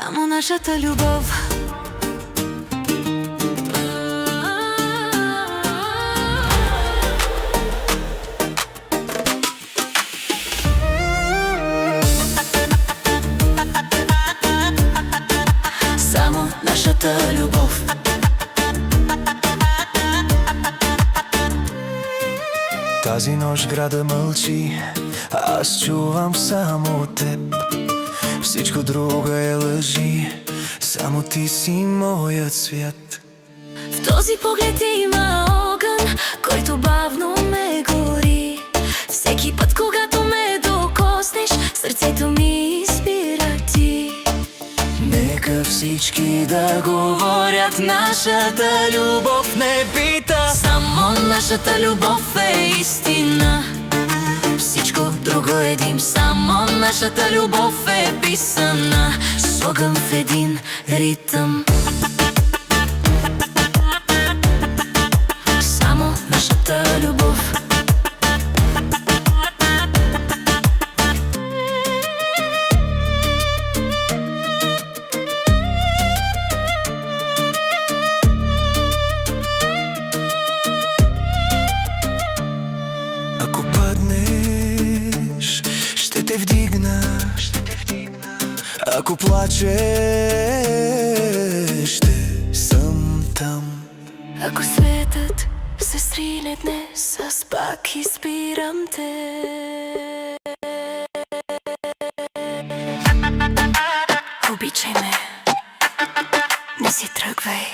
Само нашата любов. Само нашата любов. Тази нощ града мълчи, аз чувам само теб. Всичко друго е лъжи, само ти си моят свят. В този поглед има огън, който бавно ме гори. Всеки път, когато ме докоснеш, сърцето ми спира ти. Нека всички да говорят, нашата любов не бита. Само нашата любов е истина. Всичко друго е дим. Само нашата любов е писана с огън в един ритъм. Само нашата любов. Ако паднеш, ще те вдигна. Ако плачеш, ще съм там. Ако светът се срине днес, аз пак избирам те. Обичай ме, не си тръгвай.